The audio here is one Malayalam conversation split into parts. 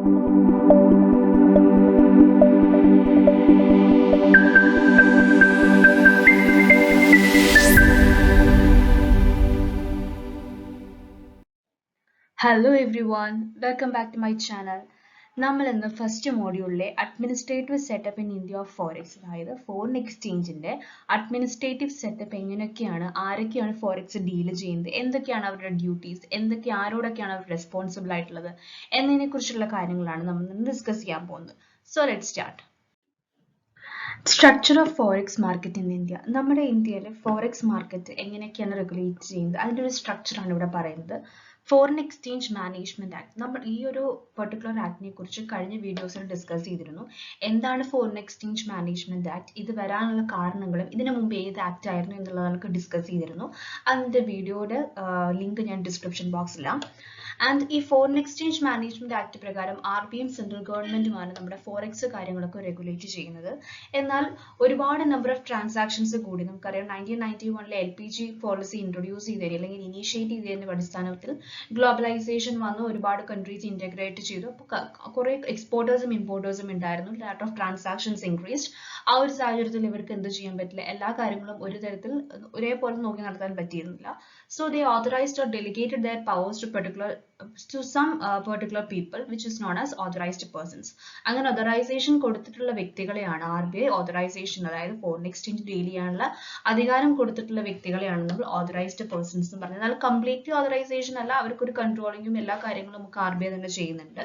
Hello everyone, welcome back to my channel. നമ്മൾ ഇന്ന് ഫസ്റ്റ് മോഡ്യൂളിലെ administrative setup in India of forex, അതായത് ഫോറിൻ എക്സ്ചേഞ്ചിന്റെ അഡ്മിനിസ്ട്രേറ്റീവ് സെറ്റപ്പ് എങ്ങനെയൊക്കെയാണ്, ആരൊക്കെയാണ് ഫോറക്സ് ഡീൽ ചെയ്യുന്നത്, എന്തൊക്കെയാണ് അവരുടെ ഡ്യൂട്ടീസ്, ആരോടൊക്കെയാണ് അവർ റെസ്പോൺസിബിൾ ആയിട്ടുള്ളത് എന്നതിനെ കുറിച്ചുള്ള കാര്യങ്ങളാണ് നമ്മൾ ഇന്ന് ഡിസ്കസ് ചെയ്യാൻ പോകുന്നത്. So let start. Structure of forex market in India. നമ്മുടെ ഇന്ത്യയിലെ ഫോറക്സ് മാർക്കറ്റ് എങ്ങനെയൊക്കെയാണ് റെഗുലേറ്റ് ചെയ്യുന്നത്, അതിൻ്റെ ഒരു സ്ട്രക്ചറാണ് ഇവിടെ പറയുന്നത്. Foreign exchange management act. നമ്മൾ ഈ ഒരു പെർട്ടിക്കുലർ ആക്ടിനെ കുറിച്ച് കഴിഞ്ഞ വീഡിയോസിൽ ഡിസ്കസ് ചെയ്തിരുന്നു. എന്താണ് ഫോറിൻ എക്സ്ചേഞ്ച് മാനേജ്മെന്റ് ആക്ട്, ഇത് വരാനുള്ള കാരണങ്ങളും ഇതിനു മുമ്പ് ഏത് ആക്ട് ആയിരുന്നു എന്നുള്ളത് നമുക്ക് ഡിസ്കസ് ചെയ്തിരുന്നു. അതിന്റെ വീഡിയോയുടെ ലിങ്ക് ഞാൻ ഡിസ്ക്രിപ്ഷൻ ബോക്സിലാം. ആൻഡ് ഈ ഫോറിൻ എക്സ്ചേഞ്ച് മാനേജ്മെന്റ് ആക്ട് പ്രകാരം RBIയും സെൻട്രൽ ഗവൺമെന്റുമാണ് നമ്മുടെ ഫോറക്സ് കാര്യങ്ങളൊക്കെ റെഗുലേറ്റ് ചെയ്യുന്നത്. എന്നാൽ ഒരുപാട് നമ്പർ ഓഫ് ട്രാൻസാക്ഷൻസ് കൂടി, നമുക്കറിയാം 1991 LPG പോളിസി ഇൻട്രൊഡ്യൂസ് ചെയ്തതിന് അല്ലെങ്കിൽ ഇനീഷ്യേറ്റ് ചെയ്തതിന്റെ അടിസ്ഥാനത്തിൽ ഗ്ലോബലൈസേഷൻ വന്നു, ഒരുപാട് കൺട്രീസ് ഇന്റഗ്രേറ്റ് ചെയ്തു. അപ്പോൾ കുറെ എക്സ്പോർട്ടേഴ്സും ഇമ്പോർട്ടേഴ്സും ഉണ്ടായിരുന്നു. ലാറ്റ് ഓഫ് ട്രാൻസാക്ഷൻസ് ഇൻക്രീസ്ഡ്. ആ ഒരു സാഹചര്യത്തിൽ ഇവർക്ക് എന്ത് ചെയ്യാൻ പറ്റില്ല, എല്ലാ കാര്യങ്ങളും ഒരു തരത്തിൽ ഒരേപോലെ നോക്കി നടത്താൻ പറ്റിയിരുന്നില്ല. So they authorised or delegated their powers to some particular people which is known as authorized persons. അങ്ങനെ ഓതറൈസേഷൻ കൊടുത്തിട്ടുള്ള വ്യക്തികളെയാണ് RBI ഓതറൈസേഷൻ, അതായത് ഫോറിൻ എക്സ്ചേഞ്ച് ഡീൽ ചെയ്യാനുള്ള അധികാരം കൊടുത്തിട്ടുള്ള വ്യക്തികളെയാണ് നമ്മൾ ഓതറൈസ്ഡ് പേഴ്സൺസ് എന്ന് പറയുന്നത്. എന്നാൽ കംപ്ലീറ്റ്ലി ഓതറൈസേഷൻ അല്ല, അവർക്കൊരു കൺട്രോളിങ്ങും എല്ലാ കാര്യങ്ങളും നമുക്ക് RBI തന്നെ ചെയ്യുന്നുണ്ട്.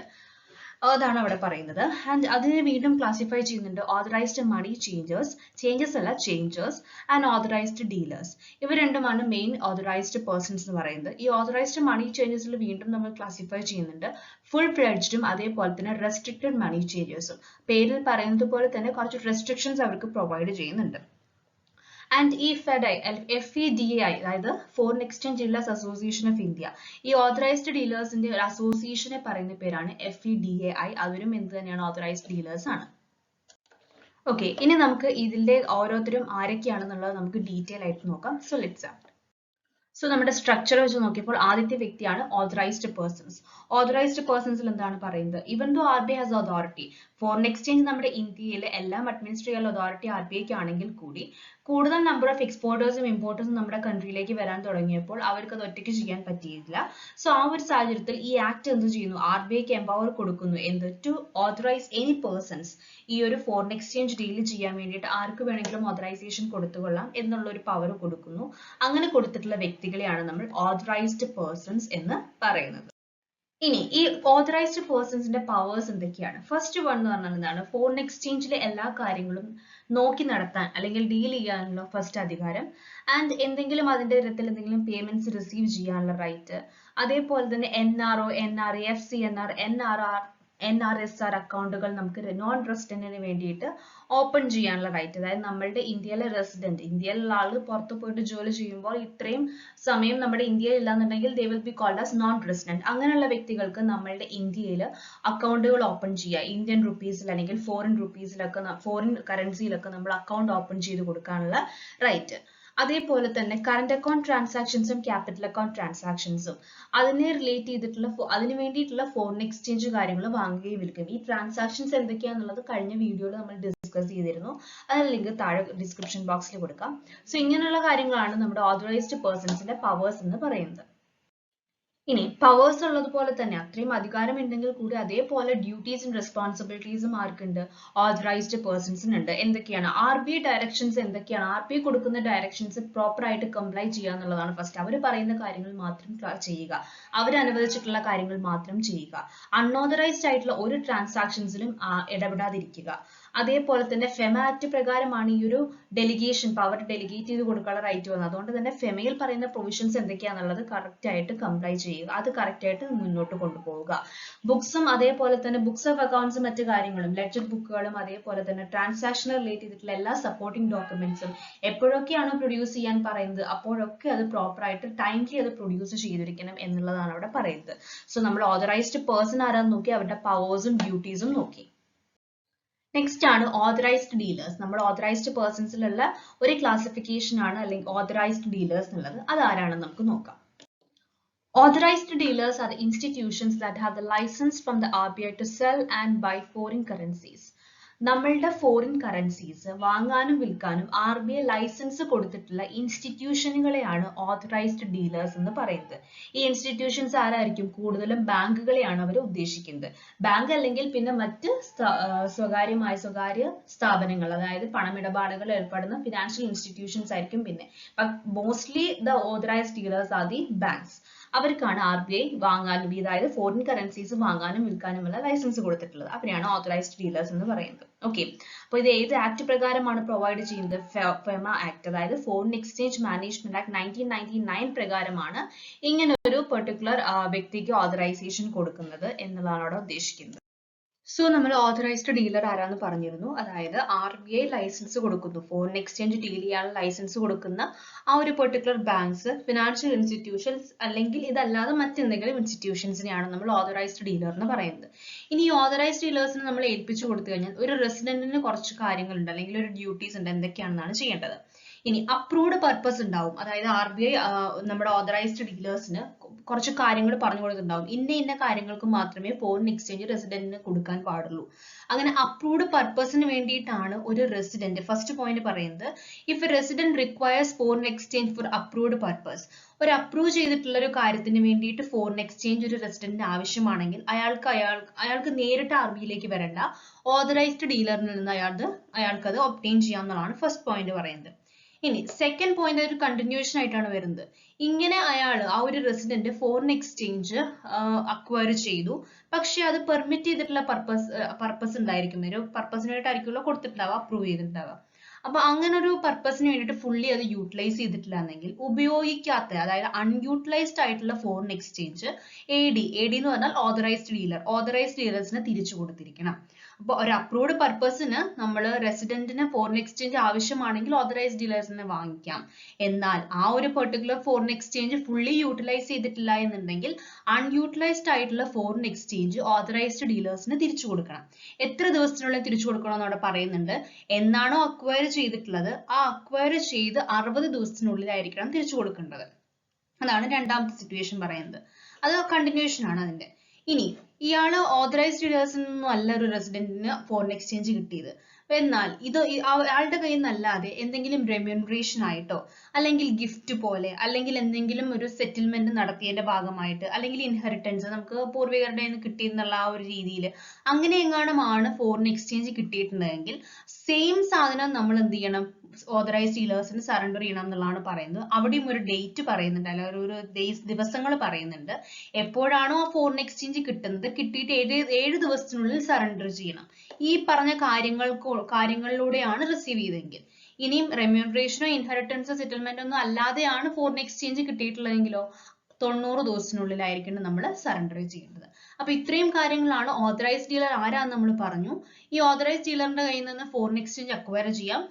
അതാണ് അവിടെ പറയുന്നത്. ആൻഡ് അതിനെ വീണ്ടും ക്ലാസിഫൈ ചെയ്യുന്നുണ്ട് ഓതറൈസ്ഡ് മണി ചേഞ്ചേഴ്സ് അല്ല ചേഞ്ചേഴ്സ്, ആൻഡ് ഓതറൈസ്ഡ് ഡീലേഴ്സ്. ഇവ രണ്ടുമാണ് മെയിൻ ഓതറൈസ്ഡ് പേഴ്സൺസ് എന്ന് പറയുന്നത്. ഈ ഓതറൈസ്ഡ് മണി ചേഞ്ചേഴ്സിൽ വീണ്ടും നമ്മൾ ക്ലാസിഫൈ ചെയ്യുന്നുണ്ട് ഫുൾ ഫ്ലെഡ്ജ്ഡും അതേപോലെ തന്നെ റെസ്ട്രിക്റ്റഡ് മണി ചേഞ്ചേഴ്സും. പേരിൽ പറയുന്നത് പോലെ തന്നെ കുറച്ച് റെസ്ട്രിക്ഷൻസ് അവർക്ക് പ്രൊവൈഡ് ചെയ്യുന്നുണ്ട്. ആൻഡ് ഈ FEDAI, അതായത് foreign exchange dealers association of India, ഈ ഓതറൈസ്ഡ് ഡീലേഴ്സിന്റെ ഒരു അസോസിയേഷനെ പറയുന്ന പേരാണ് FEDAI. അവരും എന്ത് തന്നെയാണ്, ഓതറൈസ്ഡ് ഡീലേഴ്സ് ആണ്. ഓക്കെ, ഇനി നമുക്ക് ഇതിന്റെ ഓരോരുത്തരും ആരൊക്കെയാണെന്നുള്ളത് നമുക്ക് ഡീറ്റെയിൽ ആയിട്ട് നോക്കാം. So let's start. സോ നമ്മുടെ സ്ട്രക്ചർ വെച്ച് നോക്കിയപ്പോൾ ആദ്യത്തെ വ്യക്തിയാണ് ഓതറൈസ്ഡ് പേഴ്സൺസ്. ഓതറൈസ്ഡ് പേഴ്സൺസിൽ എന്താണ് പറയുന്നത്, ഇവൻ ദോ RBI has authority, foreign exchange നമ്മുടെ ഇന്ത്യയിലെ എല്ലാം അഡ്മിനിസ്ട്രേറ്റ് ചെയ്യാനുള്ള അതോറിറ്റി RBIക്ക് ആണെങ്കിൽ കൂടി കൂടുതൽ നമ്പർ ഓഫ് എക്സ്പോർട്ടേഴ്സും ഇമ്പോർട്ടേഴ്സും നമ്മുടെ കൺട്രിയിലേക്ക് വരാൻ തുടങ്ങിയപ്പോൾ അവർക്ക് അത് ഒറ്റയ്ക്ക് ചെയ്യാൻ പറ്റിയില്ല. സോ ആ ഒരു സാഹചര്യത്തിൽ ഈ ആക്ട് എന്ത് ചെയ്യുന്നു, RBIക്ക് എംപവർ കൊടുക്കുന്നു, എന്ത്, ടു ഓതറൈസ് എനി പേഴ്സൺസ്. ഈ ഒരു ഫോറിൻ എക്സ്ചേഞ്ച് ഡീൽ ചെയ്യാൻ വേണ്ടിയിട്ട് ആർക്ക് വേണമെങ്കിലും ഓതറൈസേഷൻ കൊടുത്തുകൊള്ളാം എന്നുള്ള ഒരു പവർ കൊടുക്കുന്നു. അങ്ങനെ കൊടുത്തിട്ടുള്ള വ്യക്തികളെയാണ് നമ്മൾ ഓതറൈസ്ഡ് പേഴ്സൺസ് എന്ന് പറയുന്നത്. ഇനി ഈ ഓതറൈസ്ഡ് പേഴ്സൺസിന്റെ പവേഴ്സ് എന്തൊക്കെയാണ്? ഫസ്റ്റ് വൺ എന്ന് പറഞ്ഞാൽ എന്താണ്, ഫോറിൻ എക്സ്ചേഞ്ചിലെ എല്ലാ കാര്യങ്ങളും നോക്കി നടത്താൻ അല്ലെങ്കിൽ ഡീൽ ചെയ്യാനുള്ള ഫസ്റ്റ് അധികാരം. ആൻഡ് എന്തെങ്കിലും അതിന്റെ തരത്തിൽ എന്തെങ്കിലും പേയ്മെന്റ്സ് റിസീവ് ചെയ്യാനുള്ള റൈറ്റ്. അതേപോലെ തന്നെ NRO, NRA, FCNR, NRSR അക്കൗണ്ടുകൾ നമുക്ക് നോൺ റെസിഡന്റിന് വേണ്ടിയിട്ട് ഓപ്പൺ ചെയ്യാനുള്ള റൈറ്റ്. അതായത് നമ്മളുടെ ഇന്ത്യയിലെ റെസിഡന്റ്, ഇന്ത്യയിലുള്ള ആള് പുറത്ത് പോയിട്ട് ജോലി ചെയ്യുമ്പോൾ ഇത്രയും സമയം നമ്മുടെ ഇന്ത്യയിൽ ഇല്ലാന്നുണ്ടെങ്കിൽ they will be called as non resident. അങ്ങനെയുള്ള വ്യക്തികൾക്ക് നമ്മളുടെ ഇന്ത്യയിൽ അക്കൗണ്ടുകൾ ഓപ്പൺ ചെയ്യുക, ഇന്ത്യൻ റുപ്പീസിൽ അല്ലെങ്കിൽ ഫോറിൻ കറൻസിയിലൊക്കെ നമ്മൾ അക്കൗണ്ട് ഓപ്പൺ ചെയ്ത് കൊടുക്കാനുള്ള റൈറ്റ്. അതേപോലെ തന്നെ കറന്റ് അക്കൗണ്ട് ട്രാൻസാക്ഷൻസും ക്യാപിറ്റൽ അക്കൗണ്ട് ട്രാൻസാക്ഷൻസും അതിനെ റിലേറ്റ് ചെയ്തിട്ടുള്ള അതിന് വേണ്ടിയിട്ടുള്ള ഫോറിൻ എക്സ്ചേഞ്ച് കാര്യങ്ങൾ വാങ്ങുകയും വിൽക്കുകയും. ഈ ട്രാൻസാക്ഷൻസ് എന്തൊക്കെയാണെന്നുള്ളത് കഴിഞ്ഞ വീഡിയോയിൽ നമ്മൾ ഡിസ്കസ് ചെയ്തിരുന്നു. അതിന്റെ ലിങ്ക് താഴെ ഡിസ്ക്രിപ്ഷൻ ബോക്സിൽ കൊടുക്കാം. സോ ഇങ്ങനെയുള്ള കാര്യങ്ങളാണ് നമ്മുടെ ഓതറൈസ്ഡ് പേഴ്സൺസിന്റെ പവേഴ്സ് എന്ന് പറയുന്നത്. ഇനി പവേഴ്സ് ഉള്ളതുപോലെ തന്നെ അത്രയും അധികാരം ഉണ്ടെങ്കിൽ കൂടി അതേപോലെ ഡ്യൂട്ടീസും റെസ്പോൺസിബിലിറ്റീസും ആർക്കുണ്ട്, ഓതറൈസ്ഡ് പേഴ്സൺസിനുണ്ട്. എന്തൊക്കെയാണ് RBI ഡയറക്ഷൻസ്, എന്തൊക്കെയാണ് RBI കൊടുക്കുന്ന ഡയറക്ഷൻസ് പ്രോപ്പർ ആയിട്ട് കംപ്ലൈ ചെയ്യുക എന്നുള്ളതാണ് ഫസ്റ്റ്. അവർ പറയുന്ന കാര്യങ്ങൾ മാത്രം ചെയ്യുക, അവർ അനുവദിച്ചിട്ടുള്ള കാര്യങ്ങൾ മാത്രം ചെയ്യുക. അൺഓതറൈസ്ഡ് ആയിട്ടുള്ള ഒരു ട്രാൻസാക്ഷൻസിലും ഇടപെടാതിരിക്കുക. അതേപോലെ തന്നെ ഫെമ ആക്ട് പ്രകാരമാണ് ഈ ഒരു ഡെലിഗേഷൻ പവർ ഡെലിഗേറ്റ് ചെയ്ത് കൊടുക്കാനുള്ള റൈറ്റ് വന്നത്. അതുകൊണ്ട് തന്നെ ഫെമയിൽ പറയുന്ന പ്രൊവിഷൻസ് എന്തൊക്കെയാണെന്നുള്ളത് കറക്റ്റ് ആയിട്ട് കംപ്ലൈ ചെയ്യുക, അത് കറക്റ്റ് ആയിട്ട് മുന്നോട്ട് കൊണ്ടുപോവുക. ബുക്സും അതേപോലെ തന്നെ ബുക്സ് ഓഫ് അക്കൗണ്ട്സും മറ്റു കാര്യങ്ങളും ലെഡ്ജർ ബുക്കുകളും അതേപോലെ തന്നെ ട്രാൻസാക്ഷൻ റിലേറ്റ് ചെയ്തിട്ടുള്ള എല്ലാ സപ്പോർട്ടിംഗ് ഡോക്യുമെന്റ്സും എപ്പോഴൊക്കെയാണ് പ്രൊഡ്യൂസ് ചെയ്യാൻ പറയുന്നത് അപ്പോഴൊക്കെ അത് പ്രോപ്പർ ആയിട്ട് ടൈംലി അത് പ്രൊഡ്യൂസ് ചെയ്തിരിക്കണം എന്നുള്ളതാണ് അവിടെ പറയുന്നത്. സോ നമ്മൾ ഓതറൈസ്ഡ് പേഴ്സൺ ആരാന്ന് നോക്കി, അവരുടെ പവേഴ്സും ഡ്യൂട്ടീസും നോക്കി. നെക്സ്റ്റ് ആണ് ഓതറൈസ്ഡ് ഡീലേഴ്സ്. നമ്മൾ ഓതറൈസ്ഡ് പേഴ്സൺസിലുള്ള ഒരു ക്ലാസിഫിക്കേഷൻ ആണ് അല്ലെങ്കിൽ ഓതറൈസ്ഡ് ഡീലേഴ്സ് എന്നുള്ളത്. അതാരാണെന്ന് നമുക്ക് നോക്കാം. Authorized dealers are the institutions that have the license from the RBI to sell and buy foreign currencies. നമ്മളുടെ ഫോറിൻ കറൻസീസ് വാങ്ങാനും വിൽക്കാനും RBI ലൈസൻസ് കൊടുത്തിട്ടുള്ള ഇൻസ്റ്റിറ്റ്യൂഷനുകളെയാണ് ഓതറൈസ്ഡ് ഡീലേഴ്സ് എന്ന് പറയുന്നത്. ഈ ഇൻസ്റ്റിറ്റ്യൂഷൻസ് ആരായിരിക്കും? കൂടുതലും ബാങ്കുകളെയാണ് അവർ ഉദ്ദേശിക്കുന്നത്. ബാങ്ക് അല്ലെങ്കിൽ പിന്നെ മറ്റ് സ്വകാര്യ സ്ഥാപനങ്ങൾ, അതായത് പണമിടപാടുകൾ ഏർപ്പെടുന്ന ഫിനാൻഷ്യൽ ഇൻസ്റ്റിറ്റ്യൂഷൻസ് ആയിരിക്കും. പിന്നെ mostly the authorised dealers are the banks. അവർക്കാണ് RBI വാങ്ങാനും, അതായത് ഫോറിൻ കറൻസീസ് വാങ്ങാനും വിൽക്കാനുമുള്ള ലൈസൻസ് കൊടുത്തിട്ടുള്ളത്. അവരെയാണ് ഓതറൈസ്ഡ് ഡീലേഴ്സ് എന്ന് പറയുന്നത്. ഓക്കെ, അപ്പോൾ ഇത് ഏത് ആക്ട് പ്രകാരമാണ് പ്രൊവൈഡ് ചെയ്യുന്നത്? ഫെമ ആക്ട്, അതായത് ഫോറിൻ എക്സ്ചേഞ്ച് മാനേജ്മെന്റ് ആക്ട് 1999 പ്രകാരമാണ് ഇങ്ങനെ ഒരു പെർട്ടിക്കുലർ വ്യക്തിക്ക് ഓതറൈസേഷൻ കൊടുക്കുന്നത് എന്നുള്ളതാണ് അവിടെ ഉദ്ദേശിക്കുന്നത്. സോ നമ്മൾ ഓതറൈസ്ഡ് ഡീലർ ആരാന്ന് പറഞ്ഞിരുന്നു. അതായത് RBI ലൈസൻസ് കൊടുക്കുന്നു, ഫോറിൻ എക്സ്ചേഞ്ച് ഡീൽ ചെയ്യാനുള്ള ലൈസൻസ് കൊടുക്കുന്ന ആ ഒരു പെർട്ടിക്കുലർ ബാങ്ക്സ്, ഫിനാൻഷ്യൽ ഇൻസ്റ്റിറ്റ്യൂഷൻസ് അല്ലെങ്കിൽ ഇതല്ലാതെ മറ്റെന്തെങ്കിലും ഇൻസ്റ്റിറ്റ്യൂഷൻസിനെയാണ് നമ്മൾ ഓതറൈസ്ഡ് ഡീലർ എന്ന് പറയുന്നത്. ഇനി ഈ ഓതറൈസ്ഡ് ഡീലേഴ്സിന് നമ്മൾ ഏൽപ്പിച്ചു കൊടുത്തു കഴിഞ്ഞാൽ ഒരു റെസിഡന്റിന് കുറച്ച് കാര്യങ്ങളുണ്ട്, അല്ലെങ്കിൽ ഒരു ഡ്യൂട്ടീസ് ഉണ്ട്, എന്തൊക്കെയാണെന്നാണ് ചെയ്യേണ്ടത്. ഇനി അപ്രൂവ്ഡ് പർപ്പസ് ഉണ്ടാവും, അതായത് RBI നമ്മുടെ ഓതറൈസ്ഡ് ഡീലേഴ്സിന് കുറച്ച് കാര്യങ്ങൾ പറഞ്ഞു കൊടുത്തിട്ടുണ്ടാവും. ഇന്ന കാര്യങ്ങൾക്ക് മാത്രമേ ഫോറിൻ എക്സ്ചേഞ്ച് റെസിഡന്റിന് കൊടുക്കാൻ പാടുള്ളൂ. അങ്ങനെ അപ്രൂവ്ഡ് പർപ്പസിന് വേണ്ടിയിട്ടാണ് ഒരു റെസിഡന്റ്, ഫസ്റ്റ് പോയിന്റ് പറയുന്നത്, if A resident requires foreign exchange four approved purpose, ഒരു അപ്രൂവ് ചെയ്തിട്ടുള്ള ഒരു കാര്യത്തിന് വേണ്ടിയിട്ട് ഫോറിൻ എക്സ്ചേഞ്ച് ഒരു റെസിഡന്റിന് ആവശ്യമാണെങ്കിൽ അയാൾക്ക് നേരിട്ട് RBIയിലേക്ക് വരേണ്ട, ഓതറൈസ്ഡ് ഡീലറിൽ നിന്ന് അയാൾക്കത് ഒബ്റ്റെയിൻ ചെയ്യാവുന്നതാണ് ഫസ്റ്റ് പോയിന്റ് പറയുന്നത്. ഇനി സെക്കൻഡ് പോയിന്റ് ഒരു കണ്ടിന്യൂഷൻ ആയിട്ടാണ് വരുന്നത്. ഇങ്ങനെ ആ ഒരു റെസിഡന്റ് ഫോറിൻ എക്സ്ചേഞ്ച് അക്വയർ ചെയ്തു, പക്ഷെ അത് പെർമിറ്റ് ചെയ്തിട്ടുള്ള പർപ്പസ് ഉണ്ടായിരിക്കും, ഒരു പർപ്പസിന് വേണ്ടിയിട്ടായിരിക്കുമല്ലോ കൊടുത്തിട്ടുണ്ടാവുക, അപ്രൂവ് ചെയ്തിട്ടുണ്ടാവുക. അപ്പൊ അങ്ങനെ ഒരു പർപ്പസിന് വേണ്ടിയിട്ട് ഫുള്ളി അത് യൂട്ടിലൈസ് ചെയ്തിട്ടില്ല എന്നെങ്കിൽ ഉപയോഗിക്കാത്ത, അതായത് അൺയൂട്ടിലൈസ്ഡ് ആയിട്ടുള്ള ഫോറിൻ എക്സ്ചേഞ്ച് AD എന്ന് പറഞ്ഞാൽ ഓതറൈസ്ഡ് ഡീലേഴ്സിന് തിരിച്ചു കൊടുത്തിരിക്കണം. അപ്പോൾ ഒരു അപ്രൂവ്ഡ് പർപ്പസിന് നമ്മൾ റെസിഡന്റിന് ഫോറിൻ എക്സ്ചേഞ്ച് ആവശ്യമാണെങ്കിൽ ഓതറൈസ്ഡ് ഡീലേഴ്സിനെ വാങ്ങിക്കാം. എന്നാൽ ആ ഒരു particular foreign exchange fully utilise ചെയ്തിട്ടില്ല എന്നുണ്ടെങ്കിൽ അൺയൂട്ടിലൈസ്ഡ് ആയിട്ടുള്ള ഫോറിൻ എക്സ്ചേഞ്ച് ഓതറൈസ്ഡ് ഡീലേഴ്സിന് തിരിച്ചു കൊടുക്കണം. എത്ര ദിവസത്തിനുള്ളിൽ തിരിച്ചു കൊടുക്കണം എന്ന് അവിടെ പറയുന്നുണ്ട്. എന്നാണോ അക്വയർ ചെയ്തിട്ടുള്ളത്, ആ അക്വയർ ചെയ്ത് 60 ദിവസത്തിനുള്ളിലായിരിക്കണം തിരിച്ചു കൊടുക്കേണ്ടത്. അതാണ് രണ്ടാമത്തെ സിറ്റുവേഷൻ പറയുന്നത്. അത് കണ്ടിന്യൂഷൻ ആണ് അതിന്റെ. ഇനി ഇയാള് ഓതറൈസ്ഡ് ഡീലേഴ്സിൽ നിന്നും അല്ല ഒരു റെസിഡന്റിന് ഫോറിൻ എക്സ്ചേഞ്ച് കിട്ടിയത്. എന്നാൽ ഇത് അയാളുടെ കയ്യിൽ നിന്നല്ലാതെ എന്തെങ്കിലും റെമ്യൂണറേഷൻ ആയിട്ടോ, അല്ലെങ്കിൽ ഗിഫ്റ്റ് പോലെ, അല്ലെങ്കിൽ എന്തെങ്കിലും ഒരു സെറ്റിൽമെന്റ് നടത്തിയതിന്റെ ഭാഗമായിട്ട്, അല്ലെങ്കിൽ ഇൻഹെറിറ്റൻസ് നമുക്ക് പൂർവികരുടെ നിന്ന് കിട്ടിയെന്നുള്ള ആ ഒരു രീതിയിൽ അങ്ങനെ എങ്ങാനുമാണ് ഫോറിൻ എക്സ്ചേഞ്ച് കിട്ടിയിട്ടുണ്ടെങ്കിൽ സെയിം സാധനം നമ്മൾ എന്ത് ചെയ്യണം, ഓതറൈസ്ഡ് ഡീലേഴ്സിന് സറണ്ടർ ചെയ്യണം എന്നുള്ളതാണ് പറയുന്നത്. അവിടെയും ഒരു ഡേറ്റ് പറയുന്നുണ്ട്, അല്ലെങ്കിൽ ഒരു ദിവസങ്ങൾ പറയുന്നുണ്ട്. എപ്പോഴാണോ ആ ഫോറിൻ എക്സ്ചേഞ്ച് കിട്ടുന്നത്, കിട്ടിയിട്ട് 7 ദിവസത്തിനുള്ളിൽ സറണ്ടർ ചെയ്യണം. ഈ പറഞ്ഞ കാര്യങ്ങളിലൂടെയാണ് റിസീവ് ചെയ്തതെങ്കിൽ. ഇനിയും റെമ്യൂണറേഷനോ ഇൻഹെറിറ്റൻസോ സെറ്റിൽമെന്റ് ഒന്നും അല്ലാതെയാണ് ഫോറിൻ എക്സ്ചേഞ്ച് കിട്ടിയിട്ടുള്ളതെങ്കിലോ 90 ദിവസത്തിനുള്ളിലായിരിക്കണം നമ്മൾ സറണ്ടർ ചെയ്യേണ്ടത്. അപ്പൊ ഇത്രയും കാര്യങ്ങളാണ് ഓതറൈസ്ഡ് ഡീലർ ആരാന്ന് നമ്മൾ പറഞ്ഞു. ഈ ഓതറൈസ്ഡ് ഡീലറിന്റെ കയ്യിൽ നിന്ന് ഫോറിൻ എക്സ്ചേഞ്ച് അക്വയർ ചെയ്യാം.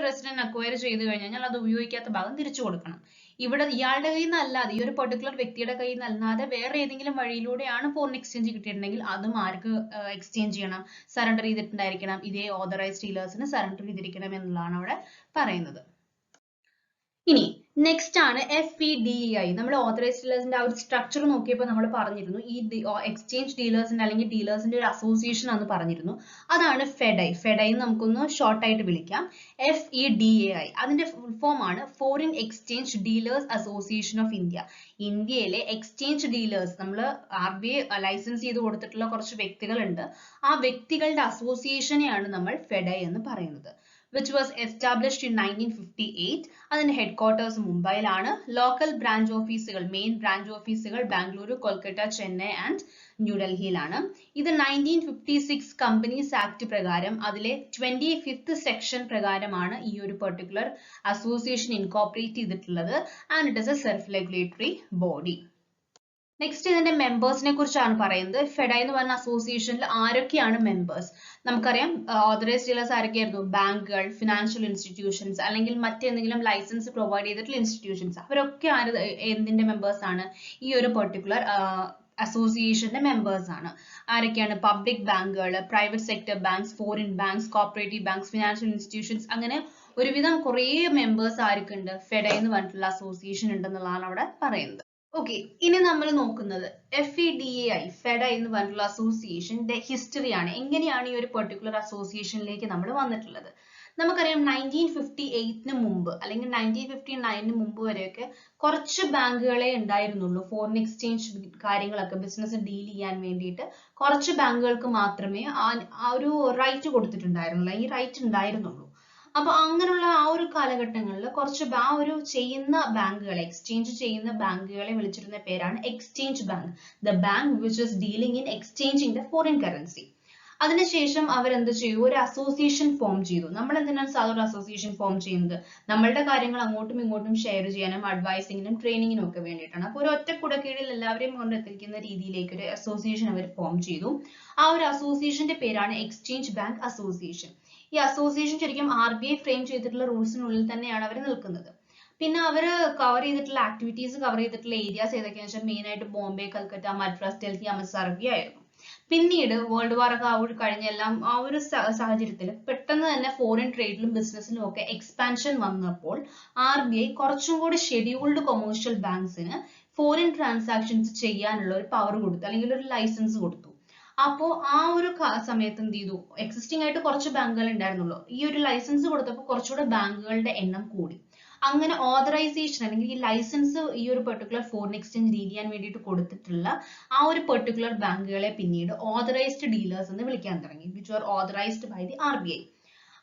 റെസിഡന്റ് അക്വയർ ചെയ്ത് കഴിഞ്ഞാൽ അത് ഉപയോഗിക്കാത്ത ഭാഗം തിരിച്ചു കൊടുക്കണം. ഇവിടെ ഇയാളുടെ കയ്യിൽ നിന്ന് അല്ലാതെ, ഈ ഒരു പെർട്ടിക്കുലർ വ്യക്തിയുടെ കയ്യിൽ നിന്ന് അല്ലാതെ വേറെ ഏതെങ്കിലും വഴിയിലൂടെയാണ് ഫോറിൻ എക്സ്ചേഞ്ച് കിട്ടിയിട്ടുണ്ടെങ്കിൽ അതും ആർക്ക് എക്സ്ചേഞ്ച് ചെയ്യണം, സറണ്ടർ ചെയ്തിട്ടുണ്ടായിരിക്കണം. ഇതേ ഓതറൈസ്ഡ് ഡീലേഴ്സിന് സറണ്ടർ ചെയ്തിരിക്കണം എന്നുള്ളതാണ് അവിടെ പറയുന്നത്. ഇനി നെക്സ്റ്റ് ആണ് FEDEI. നമ്മൾ ഓതറൈസ്ഡ് ഡീലേഴ്സിന്റെ ആ ഒരു സ്ട്രക്ചർ നോക്കിയപ്പോൾ നമ്മൾ പറഞ്ഞിരുന്നു ഈ എക്സ്ചേഞ്ച് ഡീലേഴ്സിന്റെ അല്ലെങ്കിൽ ഡീലേഴ്സിന്റെ ഒരു അസോസിയേഷൻ ആണെന്ന് പറഞ്ഞിരുന്നു. അതാണ് ഫെഡൈ നമുക്കൊന്ന് ഷോർട്ട് ആയിട്ട് വിളിക്കാം. FEDEI അതിന്റെ ഫുൾ ഫോം ആണ് foreign exchange dealers association of India. ഇന്ത്യയിലെ എക്സ്ചേഞ്ച് ഡീലേഴ്സ്, നമ്മൾ RBI ലൈസൻസ് ചെയ്ത് കൊടുത്തിട്ടുള്ള കുറച്ച് വ്യക്തികളുണ്ട്, ആ വ്യക്തികളുടെ അസോസിയേഷനെയാണ് നമ്മൾ ഫെഡൈ എന്ന് പറയുന്നത്. which was established in 1958. അതിന്റെ ഹെഡ്ക്വാർട്ടേഴ്സ് മുംബൈയിലാണ്. ലോക്കൽ ബ്രാഞ്ച് ഓഫീസുകൾ, മെയിൻ ബ്രാഞ്ച് ഓഫീസുകൾ ബാംഗ്ലൂരു, കൊൽക്കത്ത, ചെന്നൈ ആൻഡ് ന്യൂഡൽഹിയിലാണ്. ഇത് 1956 കമ്പനീസ് ആക്ട് പ്രകാരം അതിലെ 25th സെക്ഷൻ പ്രകാരമാണ് ഈ ഒരു പെർട്ടിക്കുലർ അസോസിയേഷൻ ഇൻകോർപ്പറേറ്റ് ചെയ്തിട്ടുള്ളത്. And it is A self regulatory body. Next ഇതിന്റെ മെമ്പേഴ്സിനെ കുറിച്ചാണ് പറയുന്നത്. ഫെഡൈ എന്ന് പറഞ്ഞ അസോസിയേഷനിൽ ആരൊക്കെയാണ് മെമ്പേഴ്സ്? നമുക്കറിയാം ഓതറൈസ്ഡ് ഡീലേഴ്സ് ആരൊക്കെയായിരുന്നു? ബാങ്കുകൾ, ഫിനാൻഷ്യൽ ഇൻസ്റ്റിറ്റ്യൂഷൻസ്, അല്ലെങ്കിൽ മറ്റെന്തെങ്കിലും ലൈസൻസ് പ്രൊവൈഡ് ചെയ്തിട്ടുള്ള ഇൻസ്റ്റിറ്റ്യൂഷൻസ്. അവരൊക്കെ എന്തിന്റെ മെമ്പേഴ്സ് ആണ്? ഈ ഒരു പെർട്ടിക്കുലർ അസോസിയേഷന്റെ മെമ്പേഴ്സ് ആണ്. ആരൊക്കെയാണ്? പബ്ലിക് ബാങ്കുകൾ, private sector banks, foreign banks, cooperative banks, financial institutions, അങ്ങനെ ഒരുവിധം കുറേ മെമ്പേഴ്സ് ആർക്കുണ്ട്? ഫെഡൈ എന്ന് പറഞ്ഞിട്ടുള്ള അസോസിയേഷൻ ഉണ്ടെന്നുള്ളതാണ് അവിടെ പറയുന്നത്. ഓക്കെ, ഇനി നമ്മൾ നോക്കുന്നത് FEDAI ഫെഡ എന്ന് പറഞ്ഞിട്ടുള്ള അസോസിയേഷന്റെ ഹിസ്റ്ററിയാണ്. എങ്ങനെയാണ് ഈ ഒരു പെർട്ടിക്കുലർ അസോസിയേഷനിലേക്ക് നമ്മൾ വന്നിട്ടുള്ളത്? നമുക്കറിയാം 1958 മുമ്പ് അല്ലെങ്കിൽ 1959 മുമ്പ് വരെയൊക്കെ കുറച്ച് ബാങ്കുകളെ ഉണ്ടായിരുന്നുള്ളൂ ഫോറിൻ എക്സ്ചേഞ്ച് കാര്യങ്ങളൊക്കെ ബിസിനസ് ഡീൽ ചെയ്യാൻ വേണ്ടിയിട്ട്. കുറച്ച് ബാങ്കുകൾക്ക് മാത്രമേ ആ ഒരു റൈറ്റ് കൊടുത്തിട്ടുണ്ടായിരുന്നുള്ളൂ, ഈ റൈറ്റ് ഉണ്ടായിരുന്നുള്ളൂ. അപ്പൊ അങ്ങനെയുള്ള ആ ഒരു കാലഘട്ടങ്ങളിൽ കുറച്ച് ആ ഒരു ചെയ്യുന്ന ബാങ്കുകളെ എക്സ്ചേഞ്ച് ചെയ്യുന്ന ബാങ്കുകളെ വിളിച്ചിരുന്ന പേരാണ് exchange bank, the bank which is dealing in exchanging the foreign currency. അതിനുശേഷം അവരെന്ത് ചെയ്തു? ഒരു അസോസിയേഷൻ ഫോം ചെയ്തു. നമ്മൾ എന്തിനാണ് സാധാരണ അസോസിയേഷൻ ഫോം ചെയ്യുന്നത്? നമ്മളുടെ കാര്യങ്ങൾ അങ്ങോട്ടും ഇങ്ങോട്ടും ഷെയർ ചെയ്യാനും അഡ്വൈസിങ്ങിനും ട്രെയിനിങ്ങിനും ഒക്കെ വേണ്ടിയിട്ടാണ്. അപ്പോൾ ഒരു ഒറ്റ കുടക്കീഴിൽ എല്ലാവരെയും കൊണ്ടെത്തിക്കുന്ന രീതിയിലേക്ക് ഒരു അസോസിയേഷൻ അവർ ഫോം ചെയ്തു. ആ ഒരു അസോസിയേഷന്റെ പേരാണ് എക്സ്ചേഞ്ച് ബാങ്ക് അസോസിയേഷൻ. ഈ അസോസിയേഷൻ ശരിക്കും RBI ഫ്രെയിം ചെയ്തിട്ടുള്ള റൂൾസിനുള്ളിൽ തന്നെയാണ് അവർ നിൽക്കുന്നത്. പിന്നെ അവർ കവർ ചെയ്തിട്ടുള്ള ആക്ടിവിറ്റീസ്, കവർ ചെയ്തിട്ടുള്ള ഏരിയാസ് ഏതൊക്കെയാണെന്ന് വെച്ചാൽ മെയിൻ ആയിട്ട് ബോംബെ, കൽക്കട്ട, മദ്രാസ്, ഡൽഹി, അമൃത്സർ ആയിരുന്നു. പിന്നീട് വേൾഡ് വാർ ഒക്കെ കഴിഞ്ഞെല്ലാം ആ ഒരു സാഹചര്യത്തിൽ പെട്ടെന്ന് തന്നെ ഫോറിൻ ട്രേഡിലും ബിസിനസ്സിലും ഒക്കെ എക്സ്പാൻഷൻ വന്നപ്പോൾ RBI കുറച്ചും കൂടി ഷെഡ്യൂൾഡ് കൊമേഴ്ഷ്യൽ ബാങ്ക്സിന് ഫോറിൻ ട്രാൻസാക്ഷൻസ് ചെയ്യാനുള്ള ഒരു പവർ കൊടുത്തു, അല്ലെങ്കിൽ ഒരു ലൈസൻസ് കൊടുത്തു. അപ്പോ ആ ഒരു സമയത്ത് എന്ത് ചെയ്തു? എക്സിസ്റ്റിംഗ് ആയിട്ട് കുറച്ച് ബാങ്കുകൾ ഉണ്ടായിരുന്നുള്ളൂ. ഈ ഒരു ലൈസൻസ് കൊടുത്തപ്പോൾ കുറച്ചുകൂടെ ബാങ്കുകളുടെ എണ്ണം കൂടി. അങ്ങനെ ഓതറൈസേഷൻ അല്ലെങ്കിൽ ഈ ലൈസൻസ് ഈ ഒരു പെർട്ടിക്കുലർ ഫോറിൻ എക്സ്ചേഞ്ച് ഡീൽ ചെയ്യാൻ വേണ്ടിയിട്ട് കൊടുത്തിട്ടുള്ള ആ ഒരു പെർട്ടിക്കുലർ ബാങ്കുകളെ പിന്നീട് ഓതറൈസ്ഡ് ഡീലേഴ്സ് എന്ന് വിളിക്കാൻ തുടങ്ങി, which are authorised by the RBI.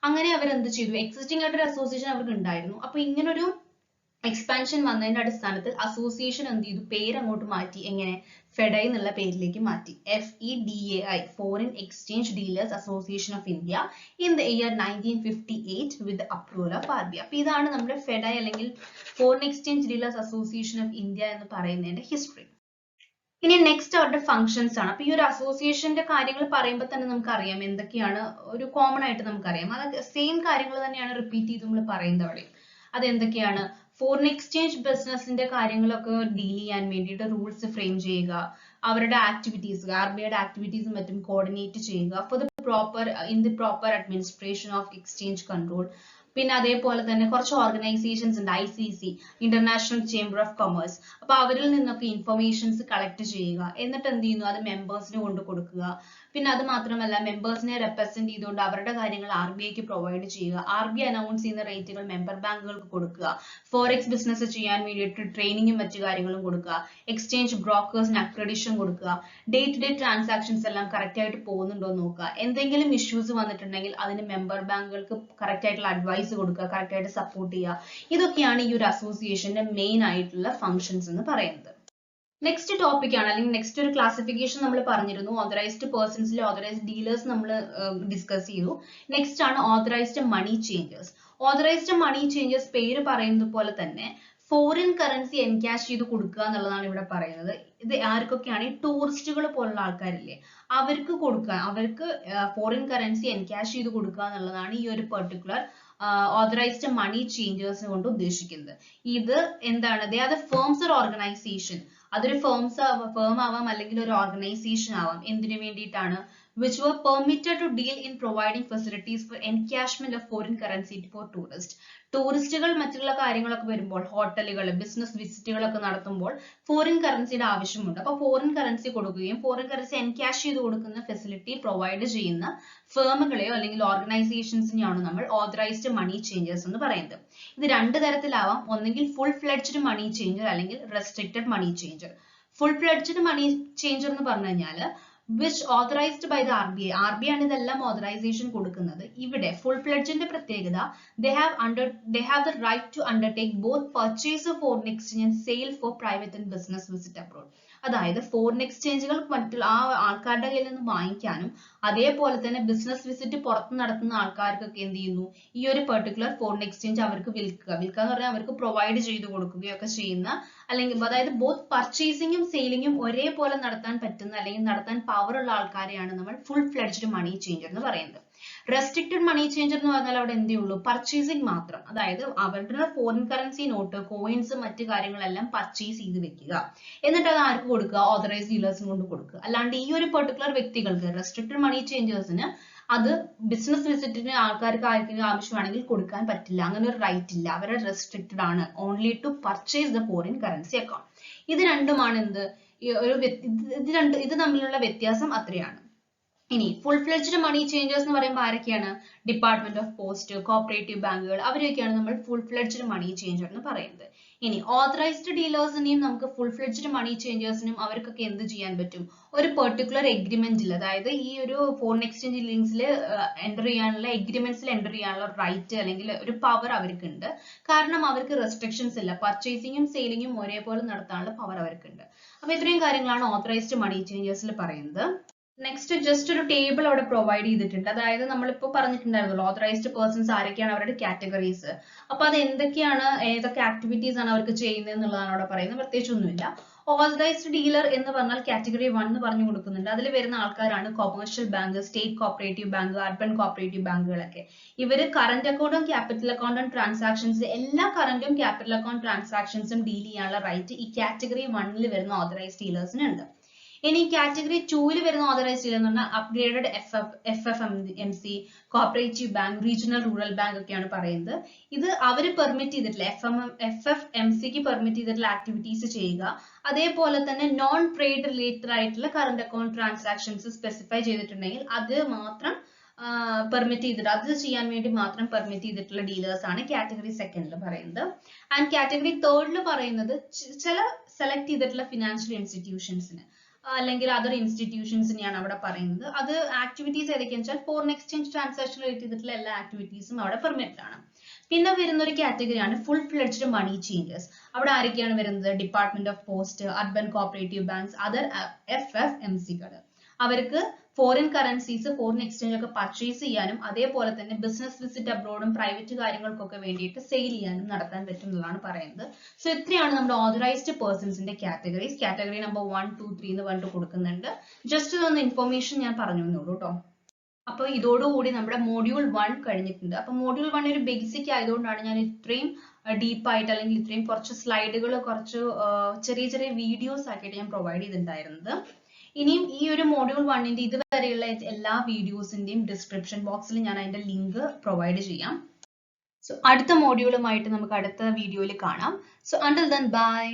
അങ്ങനെ അവർ എന്ത് ചെയ്തു? എക്സിസ്റ്റിംഗ് ആയിട്ടൊരു അസോസിയേഷൻ അവർക്ക് ഉണ്ടായിരുന്നു. അപ്പൊ ഇങ്ങനൊരു എക്സ്പാൻഷൻ വന്നതിന്റെ അടിസ്ഥാനത്തിൽ അസോസിയേഷൻ എന്ത് ചെയ്തു? പേര് അങ്ങോട്ട് മാറ്റി. എങ്ങനെ? ഫെഡ എന്നുള്ള പേരിലേക്ക് മാറ്റി. FEDAI, foreign exchange dealers association of India, in the year 1958 with the approval of RBI. അപ്പൊ ഇതാണ് നമ്മുടെ ഫെഡ അല്ലെങ്കിൽ foreign exchange dealers association of India എന്ന് പറയുന്നതിന്റെ ഹിസ്റ്ററി. ഇനി നെക്സ്റ്റ് അവരുടെ ഫങ്ഷൻസ് ആണ്. അപ്പൊ ഈ ഒരു അസോസിയേഷന്റെ കാര്യങ്ങൾ പറയുമ്പോൾ തന്നെ നമുക്കറിയാം എന്തൊക്കെയാണ്, ഒരു കോമൺ ആയിട്ട് നമുക്കറിയാം. അത് സെയിം കാര്യങ്ങൾ തന്നെയാണ് റിപ്പീറ്റ് ചെയ്ത് നമ്മൾ പറയുന്നത് അവിടെ. അതെന്തൊക്കെയാണ്? ഫോറിൻ എക്സ്ചേഞ്ച് ബിസിനസിന്റെ കാര്യങ്ങളൊക്കെ ഡീൽ ചെയ്യാൻ വേണ്ടിയിട്ട് റൂൾസ് ഫ്രെയിം ചെയ്യുക, അവരുടെ ആക്ടിവിറ്റീസ്, RBIയുടെ ആക്ടിവിറ്റീസും മറ്റും കോർഡിനേറ്റ് ചെയ്യുക for the proper administration of exchange control. പിന്നെ അതേപോലെ തന്നെ കുറച്ച് ഓർഗനൈസേഷൻസ് ഉണ്ട്, ICC, international chamber of commerce. അപ്പൊ അവരിൽ നിന്നൊക്കെ ഇൻഫർമേഷൻസ് കളക്ട് ചെയ്യുക, എന്നിട്ട് എന്ത് ചെയ്യുന്നു? അത് മെമ്പേഴ്സിന് കൊണ്ട് കൊടുക്കുക. പിന്നെ അത് മാത്രമല്ല, മെമ്പേഴ്സിനെ റെപ്രസെന്റ് ചെയ്തുകൊണ്ട് അവരുടെ കാര്യങ്ങൾ RBIക്ക് പ്രൊവൈഡ് ചെയ്യുക, RBI അനൗൺസ് ചെയ്യുന്ന റേറ്റുകൾ മെമ്പർ ബാങ്കുകൾക്ക് കൊടുക്കുക, ഫോറക്സ് ബിസിനസ് ചെയ്യാൻ വേണ്ടിയിട്ട് ട്രെയിനിങ്ങും മറ്റു കാര്യങ്ങളും കൊടുക്കുക, എക്സ്ചേഞ്ച് ബ്രോക്കേഴ്സിന് അക്രഡിഷൻ കൊടുക്കുക, ഡേ ടു ഡേ ട്രാൻസാക്ഷൻസ് എല്ലാം കറക്റ്റ് ആയിട്ട് പോകുന്നുണ്ടോ എന്ന് നോക്കുക, എന്തെങ്കിലും ഇഷ്യൂസ് വന്നിട്ടുണ്ടെങ്കിൽ അതിന് മെമ്പർ ബാങ്കുകൾക്ക് കറക്റ്റ് ആയിട്ടുള്ള അഡ്വൈസ് കൊടുക്കുക, കറക്റ്റ് ആയിട്ട് സപ്പോർട്ട് ചെയ്യുക. ഇതൊക്കെയാണ് ഈ ഒരു അസോസിയേഷന്റെ മെയിൻ ആയിട്ടുള്ള ഫങ്ഷൻസ് എന്ന് പറയുന്നത്. നെക്സ്റ്റ് ടോപ്പിക് ആണ്, അല്ലെങ്കിൽ നെക്സ്റ്റ് ഒരു ക്ലാസിഫിക്കേഷൻ നമ്മൾ പറഞ്ഞിരുന്നു. ഓതറൈസ്ഡ് പേഴ്സൺസിലെ ഓതറൈസ്ഡ് ഡീലേഴ്സ് നമ്മൾ ഡിസ്കസ് ചെയ്തു. നെക്സ്റ്റ് ആണ് ഓതറൈസ്ഡ് മണി ചേഞ്ചേഴ്സ്. ഓതറൈസ്ഡ് മണി ചേഞ്ചേഴ്സ് പേര് പറയുന്നത് പോലെ തന്നെ ഫോറിൻ കറൻസി എൻകാഷ് ചെയ്ത് കൊടുക്കുക എന്നുള്ളതാണ് ഇവിടെ പറയുന്നത്. ഇത് ആർക്കൊക്കെയാണ്? ഈ ടൂറിസ്റ്റുകൾ പോലുള്ള ആൾക്കാരില്ലേ, അവർക്ക് കൊടുക്കുക, അവർക്ക് ഫോറിൻ കറൻസി എൻകാഷ് ചെയ്ത് കൊടുക്കുക എന്നുള്ളതാണ് ഈ ഒരു പെർട്ടിക്കുലർ ഓതറൈസ്ഡ് മണി ചേഞ്ചേഴ്സ് കൊണ്ട് ഉദ്ദേശിക്കുന്നത്. ഇത് എന്താണ്? They are the firm's or organisation. അതൊരു ഫേം ആവാം അല്ലെങ്കിൽ ഒരു ഓർഗനൈസേഷൻ ആവാം. എന്തിനു വേണ്ടിയിട്ടാണ്? which were permitted to deal in providing facilities for encashment of foreign currency for tourists. ടൂറിസ്റ്റുകൾ മറ്റുള്ള കാര്യങ്ങളൊക്കെ വരുമ്പോൾ, ഹോട്ടലുകൾ, ബിസിനസ് വിസിറ്റുകളൊക്കെ നടത്തുമ്പോൾ ഫോറിൻ കറൻസിയുടെ ആവശ്യമുണ്ട്. അപ്പൊ ഫോറിൻ കറൻസി കൊടുക്കുകയും ഫോറിൻ കറൻസി എൻകാഷ് ചെയ്ത് കൊടുക്കുന്ന ഫെസിലിറ്റി പ്രൊവൈഡ് ചെയ്യുന്ന ഫേമുകളെയോ അല്ലെങ്കിൽ ഓർഗനൈസേഷൻസിനെയാണ് നമ്മൾ ഓതറൈസ്ഡ് മണി ചേഞ്ചേഴ്സ് എന്ന് പറയുന്നത്. ഇത് രണ്ട് തരത്തിലാവാം, ഒന്നെങ്കിൽ ഫുൾ ഫ്ലെഡ്ജ്ഡ് മണി ചേഞ്ചർ അല്ലെങ്കിൽ റെസ്ട്രിക്റ്റഡ് മണി ചേഞ്ചർ. ഫുൾ ഫ്ലെഡ്ജ്ഡ് മണി ചേഞ്ചർ എന്ന് പറഞ്ഞു കഴിഞ്ഞാൽ which authorized by the RBI. RBI ആണ് ഇതെല്ലാം ഓതറൈസേഷൻ കൊടുക്കുന്നത്. ഇവിടെ ഫുൾ ഫ്ലെഡ്ജിന്റെ പ്രത്യേകത, they have the right to undertake both purchase of foreign exchange and sale for private and business visit abroad. അതായത് ഫോറിൻ എക്സ്ചേഞ്ചുകൾ മറ്റുള്ള ആ ആൾക്കാരുടെ കയ്യിൽ നിന്ന് വാങ്ങിക്കാനും അതേപോലെ തന്നെ ബിസിനസ് വിസിറ്റ് പുറത്ത് നടത്തുന്ന ആൾക്കാർക്കൊക്കെ എന്ത് ചെയ്യുന്നു? ഈ ഒരു പെർട്ടിക്കുലർ ഫോറിൻ എക്സ്ചേഞ്ച് അവർക്ക് വിൽക്കുക എന്ന് പറഞ്ഞാൽ അവർക്ക് പ്രൊവൈഡ് ചെയ്ത് കൊടുക്കുകയൊക്കെ ചെയ്യുന്ന, അല്ലെങ്കിൽ അതായത് ബോത്ത് പർച്ചേസിങ്ങും സെയിലിങ്ങും ഒരേപോലെ നടത്താൻ പറ്റുന്ന അല്ലെങ്കിൽ നടത്താൻ പവർ ഉള്ള ആൾക്കാരെയാണ് നമ്മൾ ഫുൾ ഫ്ലെഡ്ജ്ഡ് മണി ചേഞ്ചർ എന്ന് പറയുന്നത്. റെസ്ട്രിക്റ്റഡ് മണി ചേഞ്ചർ എന്ന് പറഞ്ഞാൽ അവിടെ എന്തേ ഉള്ളൂ? പർച്ചേസിങ് മാത്രം. അതായത് അവരുടെ ഫോറിൻ കറൻസി നോട്ട്, കോയിൻസ്, മറ്റു കാര്യങ്ങളെല്ലാം പർച്ചേസ് ചെയ്ത് വെക്കുക, എന്നിട്ട് അത് ആർക്ക് കൊടുക്കുക? ഓതറൈസ്ഡ് ഡീലേഴ്സിന് കൊണ്ട് കൊടുക്കുക. അല്ലാണ്ട് ഈ ഒരു പെർട്ടിക്കുലർ വ്യക്തികൾക്ക്, റെസ്ട്രിക്റ്റഡ് മണി ചേഞ്ചേഴ്സിന് അത് ബിസിനസ് വിസിറ്റിന് ആൾക്കാർക്ക് ആർക്കെങ്കിലും ആവശ്യമാണെങ്കിൽ കൊടുക്കാൻ പറ്റില്ല, അങ്ങനെ ഒരു റൈറ്റ് ഇല്ല. അവരെ റെസ്ട്രിക്റ്റഡ് ആണ്, only to purchase the foreign currency account. ഇത് രണ്ടുമാണ് എന്ത് ഇത് തമ്മിലുള്ള വ്യത്യാസം അത്രയാണ്. ഇനി ഫുൾ ഫ്ലെഡ്ജ്ഡ് മണി ചേഞ്ചേഴ്സ് എന്ന് പറയുമ്പോൾ ആരൊക്കെയാണ്? ഡിപ്പാർട്ട്മെന്റ് ഓഫ് പോസ്റ്റ്, കോപ്പറേറ്റീവ് ബാങ്കുകൾ, അവരെയൊക്കെയാണ് നമ്മൾ ഫുൾ ഫ്ലെഡ്ജ്ഡ് മണി ചേഞ്ചർ എന്ന് പറയുന്നത്. ഇനി ഓതറൈസ്ഡ് ഡീലേഴ്സിനെയും നമുക്ക് ഫുൾ ഫ്ലെഡ്ജ്ഡ് മണി ചേഞ്ചേഴ്സിനും അവർക്കൊക്കെ എന്ത് ചെയ്യാൻ പറ്റും? ഒരു പെർട്ടിക്കുലർ എഗ്രിമെന്റിൽ, അതായത് ഈ ഒരു ഫോറിൻ എക്സ്ചേഞ്ച് ലിങ്ക്സിൽ എൻ്റർ ചെയ്യാനുള്ള എഗ്രിമെന്റ്സിൽ എൻ്റർ ചെയ്യാനുള്ള റൈറ്റ് അല്ലെങ്കിൽ ഒരു പവർ അവർക്കുണ്ട്. കാരണം അവർക്ക് റെസ്ട്രിക്ഷൻസ് ഇല്ല, പർച്ചേസിങ്ങും സെയിലിങ്ങും ഒരേപോലെ നടത്താനുള്ള പവർ അവർക്കുണ്ട്. അപ്പൊ ഇത്രയും കാര്യങ്ങളാണ് ഓതറൈസ്ഡ് മണി ചേഞ്ചേഴ്സിൽ പറയുന്നത്. നെക്സ്റ്റ് ജസ്റ്റ് ഒരു ടേബിൾ അവിടെ പ്രൊവൈഡ് ചെയ്തിട്ടുണ്ട്. അതായത് നമ്മളിപ്പോൾ പറഞ്ഞിട്ടുണ്ടായിരുന്നല്ലോ ഓതറൈസ്ഡ് പേഴ്സൺസ് ആരൊക്കെയാണ്, അവരുടെ കാറ്റഗറീസ്. അപ്പൊ അത് എന്തൊക്കെയാണ്, ഏതൊക്കെ ആക്ടിവിറ്റീസ് ആണ് അവർക്ക് ചെയ്യുന്നത് എന്നുള്ളതാണ് അവിടെ പറയുന്നത്. പ്രത്യേകിച്ച് ഒന്നുമില്ല. ഓതറൈസ്ഡ് ഡീലർ എന്ന് പറഞ്ഞാൽ കാറ്റഗറി 1 എന്ന് പറഞ്ഞു കൊടുക്കുന്നുണ്ട്. അതിൽ വരുന്ന ആൾക്കാരാണ് commercial bank, state cooperative bank, urban cooperative ബാങ്കുകളൊക്കെ. ഇവര് കറന്റ് അക്കൗണ്ടും ക്യാപിറ്റൽ അക്കൗണ്ടും ട്രാൻസാക്ഷൻസ്, എല്ലാ കറന്റും ക്യാപിറ്റൽ അക്കൗണ്ട് ട്രാൻസാക്ഷൻസും ഡീൽ ചെയ്യാനുള്ള റൈറ്റ് ഈ കാറ്റഗറി 1 വരുന്ന ഓതറൈസ്ഡ് ഡീലേഴ്സിനുണ്ട്. ഇനി കാറ്റഗറി 2 വരുന്ന ഓതറൈസ്ഡ് ഡീലർ എന്ന് പറഞ്ഞാൽ upgraded FFMC, cooperative bank, regional rural bank ഒക്കെയാണ് പറയുന്നത്. ഇത് അവര് പെർമിറ്റ് ചെയ്തിട്ടില്ല, FFMCക്ക് പെർമിറ്റ് ചെയ്തിട്ടുള്ള ആക്ടിവിറ്റീസ് ചെയ്യുക. അതേപോലെ തന്നെ നോൺ ട്രേഡ് റിലേറ്റഡ് ആയിട്ടുള്ള കറന്റ് അക്കൗണ്ട് ട്രാൻസാക്ഷൻസ് സ്പെസിഫൈ ചെയ്തിട്ടുണ്ടെങ്കിൽ അത് മാത്രം പെർമിറ്റ് ചെയ്തിട്ട്, അത് ചെയ്യാൻ വേണ്ടി മാത്രം പെർമിറ്റ് ചെയ്തിട്ടുള്ള ഡീലേഴ്സ് ആണ് കാറ്റഗറി 2 പറയുന്നത്. ആൻഡ് കാറ്റഗറി 3 പറയുന്നത് ചില സെലക്ട് ചെയ്തിട്ടുള്ള ഫിനാൻഷ്യൽ ഇൻസ്റ്റിറ്റ്യൂഷൻസിന് അല്ലെങ്കിൽ അതർ ഇൻസ്റ്റിറ്റ്യൂഷൻസിനെയാണ് അവിടെ പറയുന്നത്. അത് ആക്ടിവിറ്റീസ് ഏതൊക്കെയാണെന്ന് വെച്ചാൽ ഫോറിൻ എക്സ്ചേഞ്ച് ട്രാൻസാക്ഷൻ റിലേറ്റ് ചെയ്തിട്ടുള്ള എല്ലാ ആക്ടിവിറ്റീസും അവിടെ പെർമിറ്റഡ് ആണ്. പിന്നെ വരുന്ന ഒരു കാറ്റഗറിയാണ് ഫുൾ ഫ്ലെഡ്ജ്ഡ് മണി ചേഞ്ചേഴ്സ്. അവിടെ ആരൊക്കെയാണ് വരുന്നത്? Department of post, urban cooperative banks, other FFMCകൾ. അവർക്ക് ഫോറിൻ കറൻസീസ്, ഫോറിൻ എക്സ്ചേഞ്ച് ഒക്കെ പർച്ചേസ് ചെയ്യാനും അതേപോലെ തന്നെ ബിസിനസ് വിസിറ്റ് അബ്രോഡും പ്രൈവറ്റ് കാര്യങ്ങൾക്കൊക്കെ വേണ്ടിയിട്ട് സെയിൽ ചെയ്യാനും നടത്താൻ പറ്റും എന്നതാണ് പറയുന്നത്. സോ ഇത്രയാണ് നമ്മുടെ ഓതറൈസ്ഡ് പേഴ്സൺസിന്റെ കാറ്റഗറീസ്. കാറ്റഗറി നമ്പർ 1, 2, 3 എന്ന് പറഞ്ഞിട്ട് കൊടുക്കുന്നുണ്ട്. ജസ്റ്റ് ഒന്ന് ഇൻഫോർമേഷൻ ഞാൻ പറഞ്ഞു തന്നോളൂ കേട്ടോ. അപ്പൊ ഇതോടുകൂടി നമ്മുടെ മോഡ്യൂൾ 1 കഴിഞ്ഞിട്ടുണ്ട്. അപ്പൊ മോഡ്യൂൾ 1 ഒരു ബേസിക് ആയതുകൊണ്ടാണ് ഞാൻ ഇത്രയും ഡീപ്പായിട്ട് അല്ലെങ്കിൽ ഇത്രയും കുറച്ച് സ്ലൈഡുകൾ, കുറച്ച് ചെറിയ ചെറിയ വീഡിയോസ് ആക്കിയിട്ട് ഞാൻ പ്രൊവൈഡ് ചെയ്തിട്ടുണ്ടായിരുന്നത്. ഇനിയും ഈ ഒരു മോഡ്യൂൾ 1ന്റെ ഇതുവരെയുള്ള എല്ലാ വീഡിയോസിന്റെയും ഡിസ്ക്രിപ്ഷൻ ബോക്സിൽ ഞാൻ അതിന്റെ ലിങ്ക് പ്രൊവൈഡ് ചെയ്യാം. സോ അടുത്ത മോഡ്യൂളുമായിട്ട് നമുക്ക് അടുത്ത വീഡിയോയിൽ കാണാം. So until then bye.